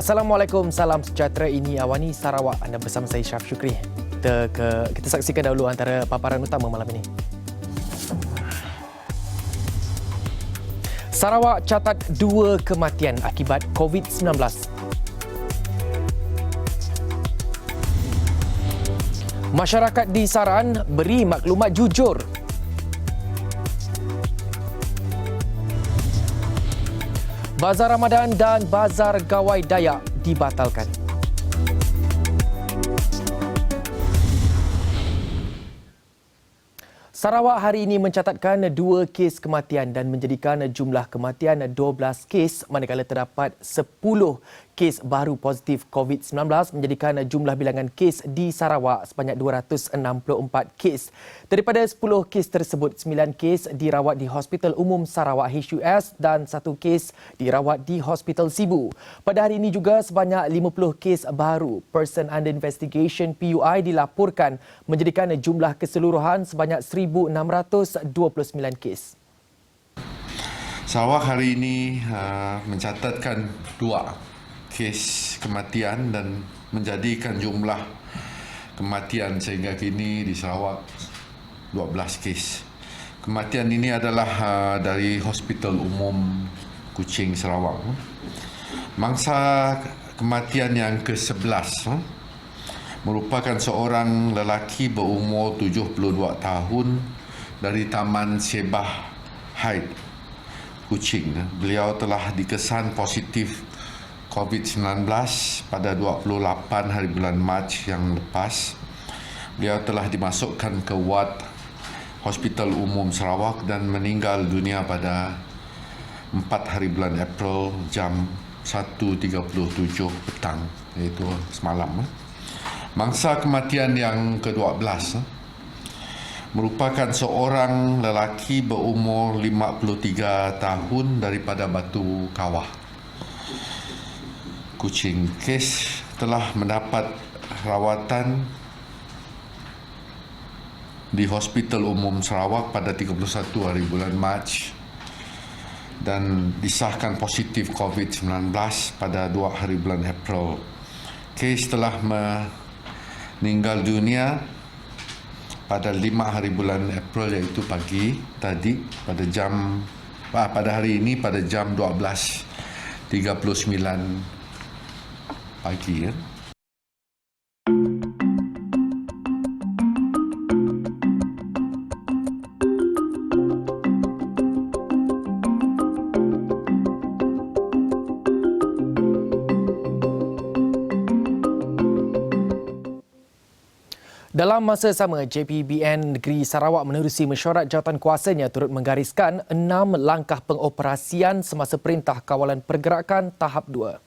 Assalamualaikum, salam sejahtera. Ini Awani Sarawak. Anda bersama saya Syaf Syukri. Kita saksikan dahulu antara paparan utama malam ini. Sarawak catat 2 kematian akibat COVID-19. Masyarakat di Saran beri maklumat jujur. Bazar Ramadan dan Bazar Gawai Dayak dibatalkan. Sarawak hari ini mencatatkan 2 kes kematian dan menjadikan jumlah kematian 12 kes, manakala terdapat 10 kes baru positif COVID-19, menjadikan jumlah bilangan kes di Sarawak sebanyak 264 kes. Daripada 10 kes tersebut, 9 kes dirawat di Hospital Umum Sarawak HUS dan 1 kes dirawat di Hospital Sibu. Pada hari ini juga sebanyak 50 kes baru Person Under Investigation PUI dilaporkan, menjadikan jumlah keseluruhan sebanyak 1,629 kes. Sarawak hari ini mencatatkan 2 kes kematian dan menjadikan jumlah kematian sehingga kini di Sarawak 12 kes. Kematian ini adalah dari Hospital Umum Kuching Sarawak. Mangsa kematian yang ke-11 merupakan seorang lelaki berumur 72 tahun dari Taman Sebah Hyde, Kuching. Beliau telah dikesan positif COVID-19 pada 28 hari bulan Mac yang lepas. Beliau telah dimasukkan ke ward Hospital Umum Sarawak dan meninggal dunia pada 4 hari bulan April jam 1.37 petang, iaitu semalam. Mangsa kematian yang ke-12 merupakan seorang lelaki berumur 53 tahun daripada Batu Kawah, Kuching. Kes telah mendapat rawatan di Hospital Umum Sarawak pada 31 hari bulan Mac dan disahkan positif COVID-19 pada 2 hari bulan April. Kes telah meninggal dunia pada 5 hari bulan April, iaitu pagi tadi pada hari ini pada jam 12.39 pagi. Dalam masa sama, JPBN Negeri Sarawak menerusi mesyuarat jawatankuasanya turut menggariskan 6 langkah pengoperasian semasa Perintah Kawalan Pergerakan Tahap 2.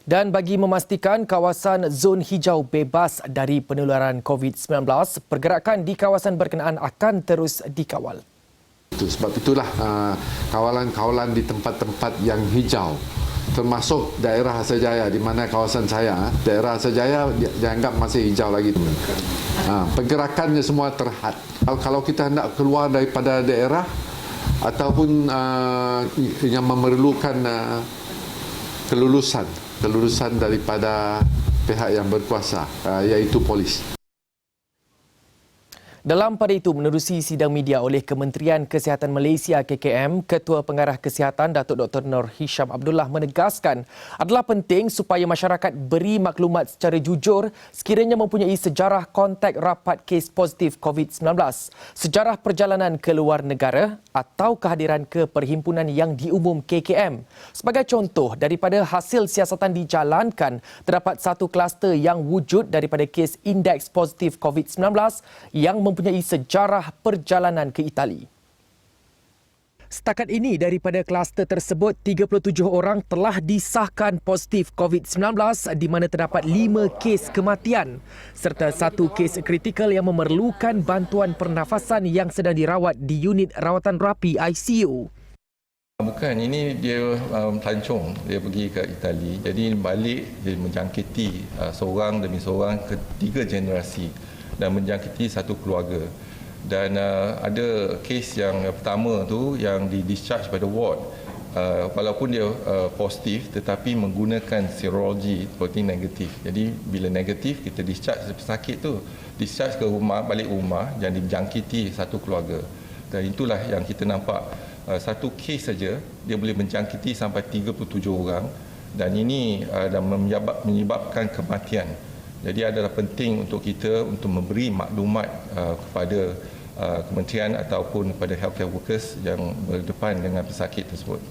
Dan bagi memastikan kawasan zon hijau bebas dari penularan COVID-19, pergerakan di kawasan berkenaan akan terus dikawal. Sebab itulah kawalan-kawalan di tempat-tempat yang hijau, termasuk daerah Asajaya, di mana kawasan saya, daerah Asajaya dianggap masih hijau lagi. Pergerakannya semua terhad. Kalau kita hendak keluar daripada daerah ataupun yang memerlukan kelulusan daripada pihak yang berkuasa, iaitu polis. Dalam pada itu, menerusi sidang media oleh Kementerian Kesihatan Malaysia KKM, Ketua Pengarah Kesihatan Datuk Dr. Nur Hisham Abdullah menegaskan adalah penting supaya masyarakat beri maklumat secara jujur sekiranya mempunyai sejarah kontak rapat kes positif COVID-19, sejarah perjalanan ke luar negara atau kehadiran ke perhimpunan yang diumum KKM. Sebagai contoh, daripada hasil siasatan dijalankan, terdapat satu kluster yang wujud daripada kes indeks positif COVID-19 yang mempunyai sejarah perjalanan ke Itali. Setakat ini, daripada kluster tersebut, 37 orang telah disahkan positif COVID-19 di mana terdapat 5 kes kematian serta 1 kes kritikal yang memerlukan bantuan pernafasan yang sedang dirawat di unit rawatan rapi ICU. Bukan, ini dia pelancong, dia pergi ke Itali. Jadi balik dia menjangkiti seorang demi seorang ketiga generasi dan menjangkiti satu keluarga. Dan ada kes yang pertama tu yang di-discharge pada ward. Walaupun dia positif tetapi menggunakan serologi protein negatif. Jadi bila negatif kita discharge pesakit tu, discharge ke rumah, balik rumah dan dijangkiti satu keluarga. Dan itulah yang kita nampak, satu kes saja dia boleh menjangkiti sampai 37 orang dan ini menyebabkan kematian. Jadi adalah penting untuk kita untuk memberi maklumat kepada kementerian ataupun kepada healthcare workers yang berdepan dengan pesakit tersebut.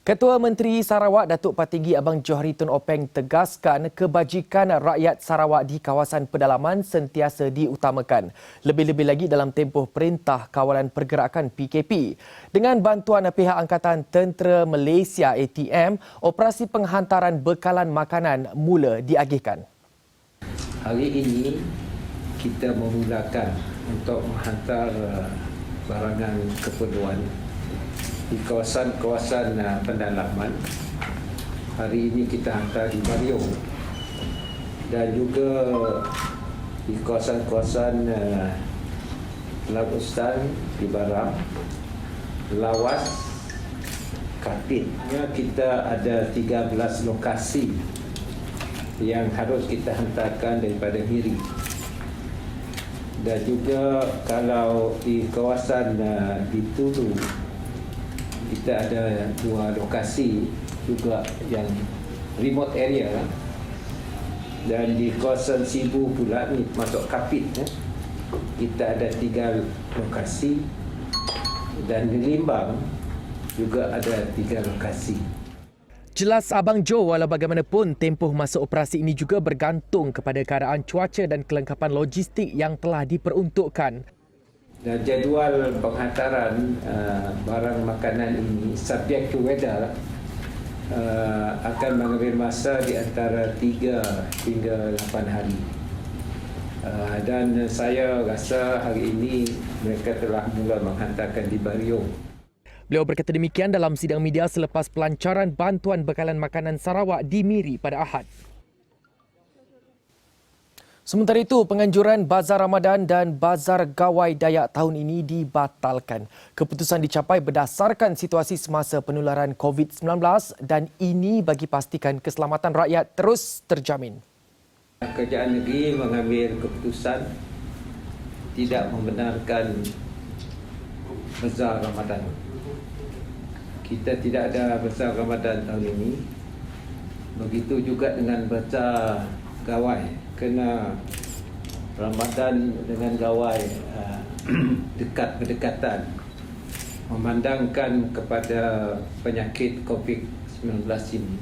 Ketua Menteri Sarawak Datuk Patinggi Abang Johari Tun Openg tegaskan kebajikan rakyat Sarawak di kawasan pedalaman sentiasa diutamakan. Lebih-lebih lagi dalam tempoh Perintah Kawalan Pergerakan PKP. Dengan bantuan pihak Angkatan Tentera Malaysia ATM, operasi penghantaran bekalan makanan mula diagihkan. Hari ini kita memulakan untuk menghantar barangan keperluan di kawasan-kawasan pendalaman. Hari ini kita hantar di Bario dan juga di kawasan-kawasan Laut Ustan di Baram, Lawas, Kapit. Kita ada 13 lokasi yang harus kita hantarkan daripada Miri. Dan juga kalau di kawasan di Tulu, kita ada 2 lokasi juga yang remote area. Dan di kawasan Sibu pula ni masuk Kapit, kita ada 3 lokasi. Dan di Limbang juga ada 3 lokasi. Jelas Abang Jo, walau bagaimanapun tempoh masa operasi ini juga bergantung kepada keadaan cuaca dan kelengkapan logistik yang telah diperuntukkan. Dan jadual penghantaran barang makanan ini subject to weather akan mengambil masa di antara 3 hingga 8 hari. Dan saya rasa hari ini mereka telah mula menghantarkan di Bario. Beliau berkata demikian dalam sidang media selepas pelancaran bantuan bekalan makanan Sarawak di Miri pada Ahad. Sementara itu, penganjuran Bazar Ramadan dan Bazar Gawai Dayak tahun ini dibatalkan. Keputusan dicapai berdasarkan situasi semasa penularan COVID-19 dan ini bagi pastikan keselamatan rakyat terus terjamin. Kerajaan negeri mengambil keputusan tidak membenarkan Bazar Ramadan. Kita tidak ada Bazar Ramadan tahun ini. Begitu juga dengan Bazar Gawai. Kerana Ramadan dengan Gawai dekat berdekatan. Memandangkan kepada penyakit COVID-19 ini.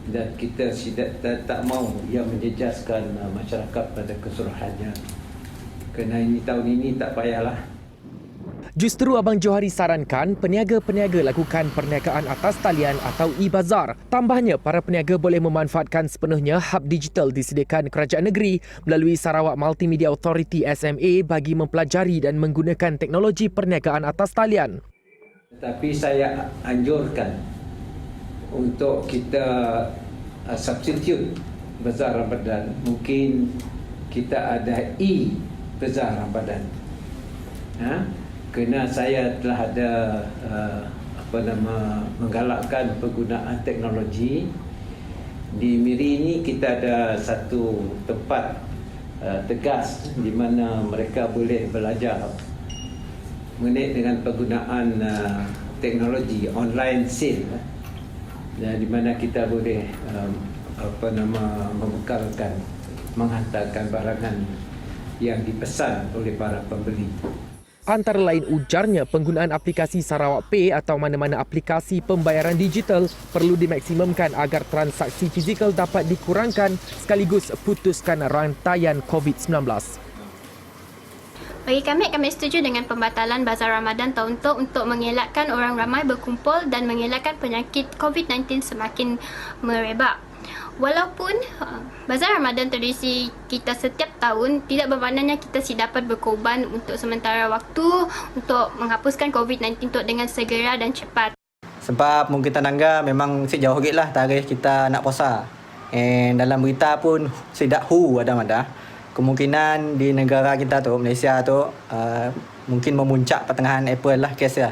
Dan kita tak mahu ia menjejaskan masyarakat pada keseluruhannya. Kerana ini tahun ini tak payahlah. Justru Abang Johari sarankan peniaga-peniaga lakukan perniagaan atas talian atau e-bazar. Tambahnya, para peniaga boleh memanfaatkan sepenuhnya hub digital disediakan kerajaan negeri melalui Sarawak Multimedia Authority SMA bagi mempelajari dan menggunakan teknologi perniagaan atas talian. Tapi saya anjurkan untuk kita substitute Bazar Ramadan. Mungkin kita ada e-Bazar Ramadan. Kerana saya telah ada menggalakkan penggunaan teknologi. Di Miri ini kita ada satu tempat tegas di mana mereka boleh belajar mengenai dengan penggunaan teknologi online sale, dan di mana kita boleh menghantarkan barangan yang dipesan oleh para pembeli. Antara lain ujarnya penggunaan aplikasi Sarawak Pay atau mana-mana aplikasi pembayaran digital perlu dimaksimumkan agar transaksi fizikal dapat dikurangkan sekaligus putuskan rantaian COVID-19. Bagi kami setuju dengan pembatalan Bazar Ramadan tahun tu untuk mengelakkan orang ramai berkumpul dan mengelakkan penyakit COVID-19 semakin merebak. Walaupun Bazar Ramadan tradisi kita setiap tahun, tidak bermaknanya kita dapat berkorban untuk sementara waktu untuk menghapuskan COVID-19 tu dengan segera dan cepat. Sebab mungkin tangga memang si jauh lah tarikh kita nak puasa. Dalam berita pun sidak ada. Kemungkinan di negara kita tu, Malaysia tu, mungkin memuncak pertengahan April lah kes ya.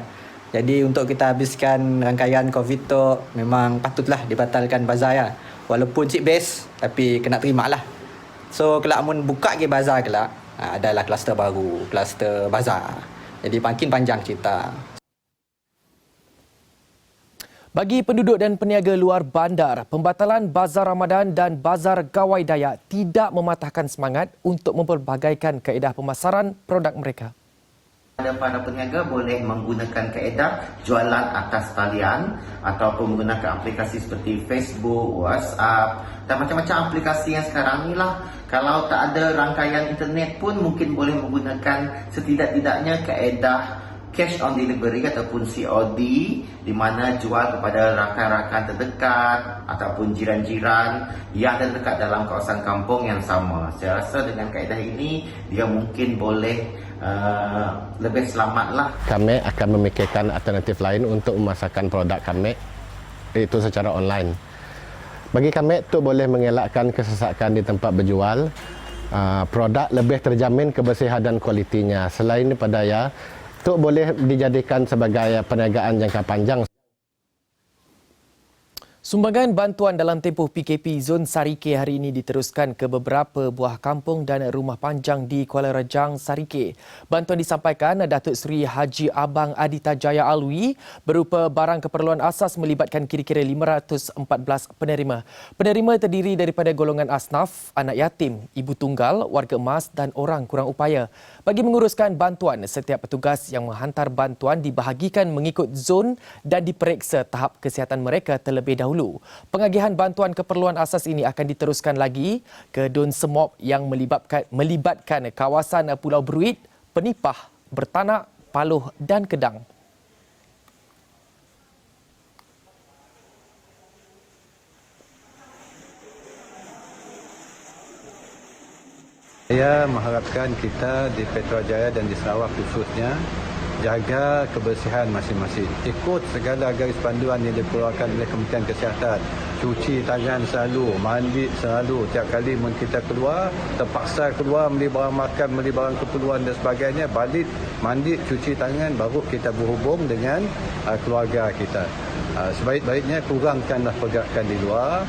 Jadi untuk kita habiskan rangkaian COVID tu memang patutlah dibatalkan bazar ya. Walaupun cik best tapi kena terima lah. So kelak mun buka ke bazar kelak, adalah kluster baru, kluster bazar. Jadi makin panjang cerita. Bagi penduduk dan peniaga luar bandar, pembatalan Bazar Ramadan dan Bazar Gawai Dayak tidak mematahkan semangat untuk mempelbagaikan kaedah pemasaran produk mereka. Para peniaga boleh menggunakan kaedah jualan atas talian ataupun menggunakan aplikasi seperti Facebook, WhatsApp dan macam-macam aplikasi yang sekarang ni lah. Kalau tak ada rangkaian internet pun mungkin boleh menggunakan setidak-tidaknya kaedah cash on delivery ataupun COD di mana jual kepada rakan-rakan terdekat ataupun jiran-jiran yang terdekat dalam kawasan kampung yang sama. Saya rasa dengan kaedah ini dia mungkin boleh lebih selamatlah. Kami akan memikirkan alternatif lain untuk memasarkan produk kami, itu secara online. Bagi kami itu boleh mengelakkan kesesakan di tempat berjual. Produk lebih terjamin kebersihan dan kualitinya. Selain daripada itu boleh dijadikan sebagai perniagaan jangka panjang. Sumbangan bantuan dalam tempoh PKP Zon Sarike hari ini diteruskan ke beberapa buah kampung dan rumah panjang di Kuala Rejang, Sarike. Bantuan disampaikan Datuk Seri Haji Abang Adita Jaya Alwi berupa barang keperluan asas melibatkan kira-kira 514 penerima. Penerima terdiri daripada golongan asnaf, anak yatim, ibu tunggal, warga emas dan orang kurang upaya. Bagi menguruskan bantuan, setiap petugas yang menghantar bantuan dibahagikan mengikut zon dan diperiksa tahap kesihatan mereka terlebih dahulu. Pengagihan bantuan keperluan asas ini akan diteruskan lagi ke Dun Semop yang melibatkan kawasan Pulau Bruit, Penipah, Bertanak, Paloh dan Kedang. Saya mengharapkan kita di Petrajaya dan di Sarawak khususnya jaga kebersihan masing-masing. Ikut segala garis panduan yang dikeluarkan oleh Kementerian Kesihatan. Cuci tangan selalu, mandi selalu. Tiap kali kita keluar, terpaksa keluar, beli barang makan, beli barang keperluan dan sebagainya, balik, mandi, cuci tangan, baru kita berhubung dengan keluarga kita. Sebaik-baiknya kurangkanlah pergerakan di luar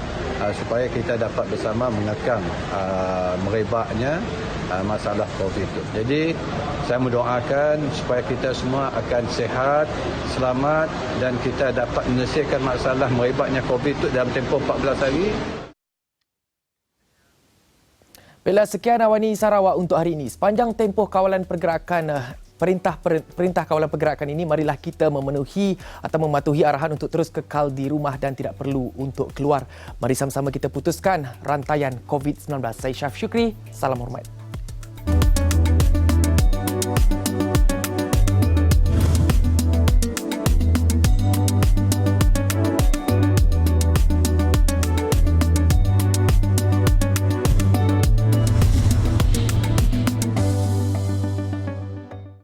supaya kita dapat bersama mengekang merebaknya masalah COVID itu. Jadi saya mendoakan supaya kita semua akan sehat, selamat dan kita dapat menyelesaikan masalah merebaknya COVID itu dalam tempoh 14 hari. Baiklah, sekian Awani Sarawak untuk hari ini. Sepanjang tempoh kawalan pergerakan Perintah kawalan pergerakan ini, marilah kita memenuhi atau mematuhi arahan untuk terus kekal di rumah dan tidak perlu untuk keluar. Mari sama-sama kita putuskan rantaian COVID-19. Saya Syaf Syukri, salam hormat.